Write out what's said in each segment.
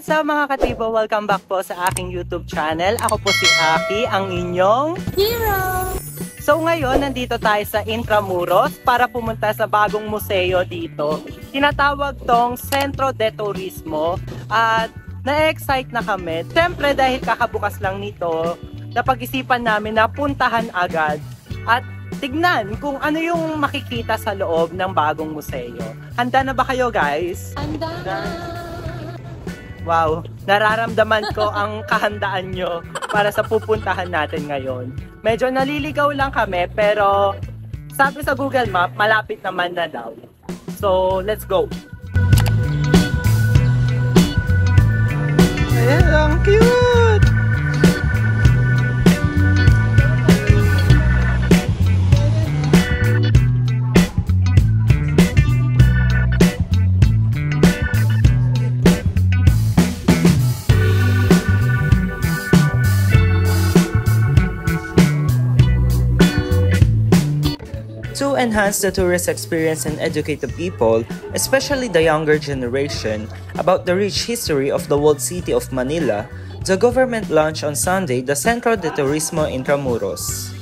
What's up mga katibo? Welcome back po sa aking YouTube channel. Ako po si Aki, ang inyong hero! So ngayon, nandito tayo sa Intramuros para pumunta sa bagong museo dito. Tinatawag tong Centro de Turismo at na-excite na kami. Siyempre dahil kakabukas lang nito, napag-isipan namin na puntahan agad at tignan kung ano yung makikita sa loob ng bagong museo. Handa na ba kayo guys? Handa na! Wow, nararamdaman ko ang kahandaan nyo para sa pupuntahan natin ngayon. Medyo naliligaw lang kami pero sabi sa Google Map, malapit naman na daw. So, let's go! Ayan, ang cute! To enhance the tourist experience and educate the people, especially the younger generation, about the rich history of the walled city of Manila, the government launched on Sunday the Centro de Turismo Intramuros.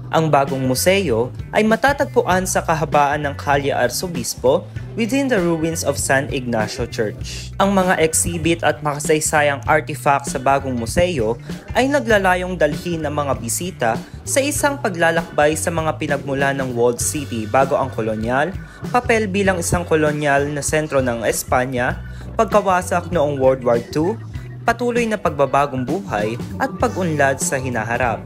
Ang bagong museo ay matatagpuan sa kahabaan ng Calle Arzobispo within the ruins of San Ignacio Church. Ang mga exhibit at makasaysayang artifacts sa bagong museo ay naglalayong dalhin ang mga bisita sa isang paglalakbay sa mga pinagmulan ng walled city bago ang kolonyal, papel bilang isang kolonyal na sentro ng Espanya, pagkawasak noong World War II, patuloy na pagbabagong buhay at pag-unlad sa hinaharap.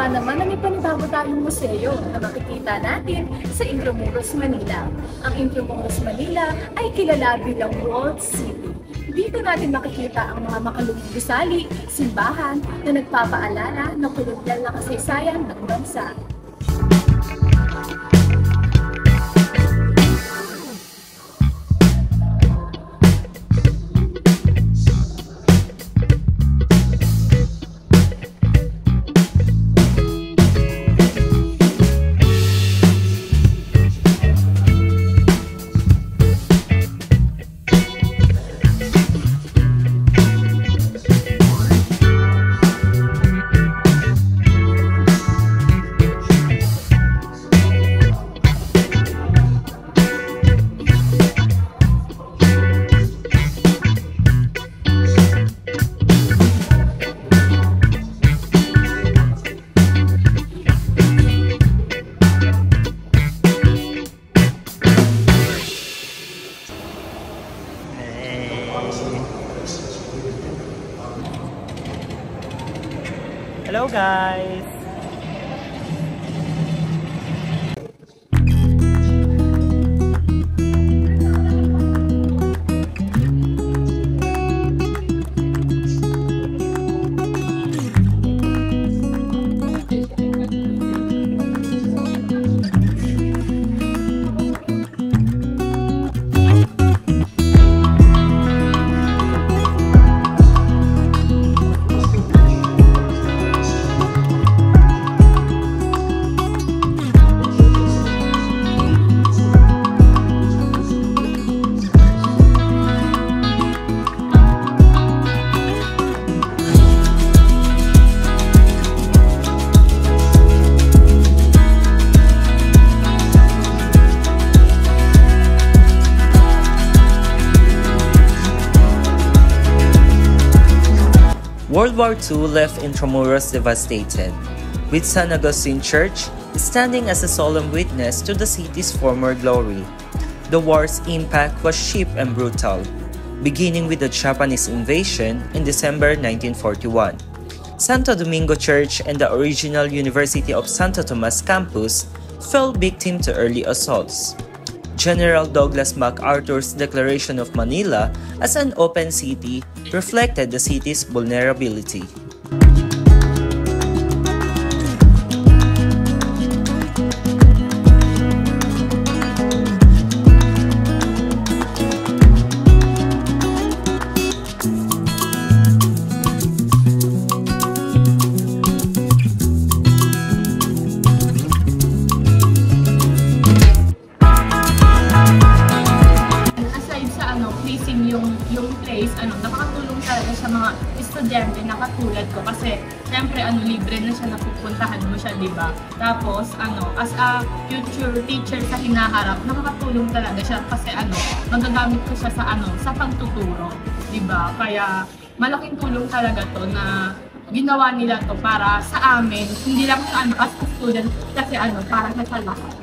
Naman na may panibago tayong museo na makikita natin sa Intramuros, Manila. Ang Intramuros, Manila ay kilala bilang walled city. Dito natin makikita ang mga makalumang gusali, simbahan na nagpapaalala ng kolonyal na kasaysayan ng bansa. Hello guys! World War II left Intramuros devastated, with San Agustin Church standing as a solemn witness to the city's former glory. The war's impact was cheap and brutal, beginning with the Japanese invasion in December 1941. Santo Domingo Church and the original University of Santo Tomas campus fell victim to early assaults. General Douglas MacArthur's declaration of Manila as an open city reflected the city's vulnerability. Nakakatulong talaga sa mga estudyante na katulad ko kasi syempre libre na siya, napupuntahan mo siya, di ba? Tapos as a future teacher sa hinaharap, nakakatulong talaga siya kasi magagamit ko siya sa pagtuturo, di ba? Kaya malaking tulong talaga to na ginawa nila to para sa amin, hindi lang sa as a student kasi para sa lahat.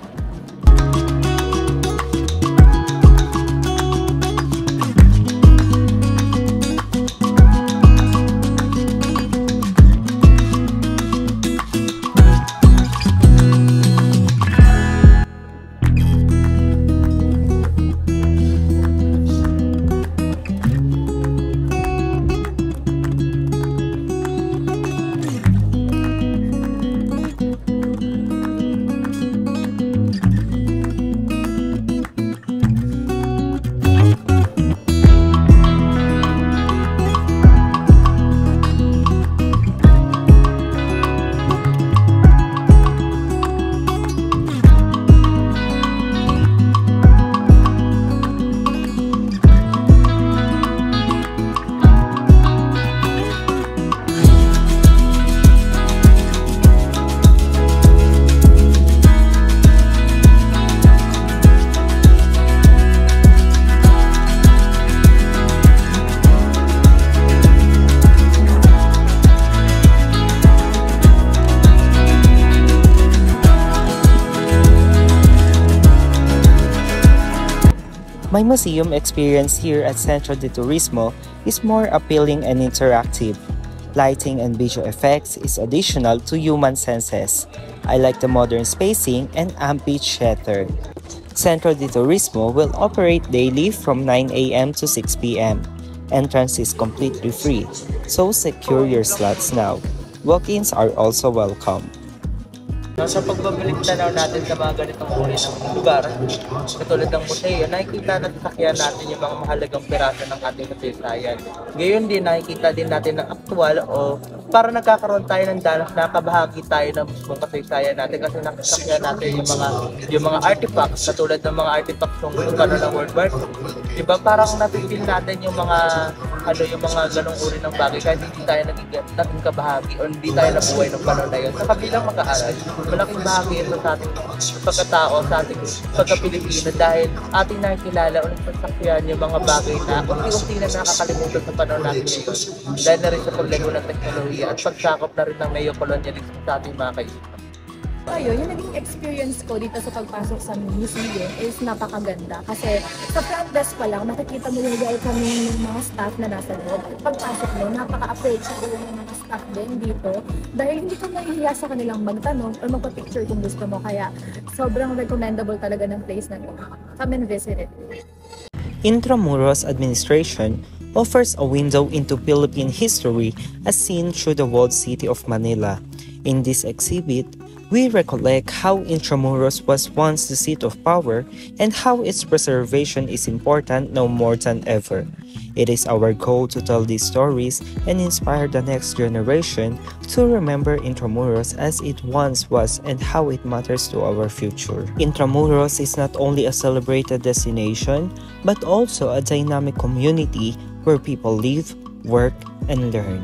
My museum experience here at Centro de Turismo is more appealing and interactive. Lighting and visual effects is additional to human senses. I like the modern spacing and amphitheater. Centro de Turismo will operate daily from 9 a.m. to 6 p.m. Entrance is completely free, so secure your slots now. Walk-ins are also welcome. Sa pagbabalik tanaw natin sa mga ganitong uri ng lugar, katulad ng museo, nakikita natin sakyan natin yung mga mahalagang piraso ng ating kasaysayan. Ngayon din, nakikita din natin ng aktwal o para nagkakaroon tayo ng danas, nakabahagi tayo ng mismong kasaysayan natin kasi nakasakyan natin yung mga artifacts, katulad ng mga artifacts ng panahon ng World War II. Diba parang napipil natin yung mga ganong uri ng bagay kahit hindi tayo naging kabahagi o hindi tayo nabuhay ng panahon na yun. Sa kabilang mag-aaral, malaking bahagi ito sa ating pagkatao, sa ating pagka-Pilipino dahil ating nakikilala o nagsasakyan yung mga bagay na unti-unti na nakakalimutan sa panahon natin ngayon. Dahil na rin sa problema ng teknolohiya at pagsakop na rin ng neo-colonialism sa ating mga kaisipan. Ayun, yung naging experience ko dito sa pagpasok sa museum is napakaganda. Kasi sa front desk pa lang, makikita mo yung welcoming ng mga staff na nasa loob. Pagpasok mo, napaka-approachable ng mga staff din dito. Dahil hindi ko nahihiya sa kanilang magtanong or magpa-picture kung gusto mo. Kaya sobrang recommendable talaga ng place na ito. Come and visit it. Intramuros Administration offers a window into Philippine history as seen through the walled city of Manila. In this exhibit, we recollect how Intramuros was once the seat of power and how its preservation is important now more than ever. It is our goal to tell these stories and inspire the next generation to remember Intramuros as it once was and how it matters to our future. Intramuros is not only a celebrated destination, but also a dynamic community where people live, work, and learn.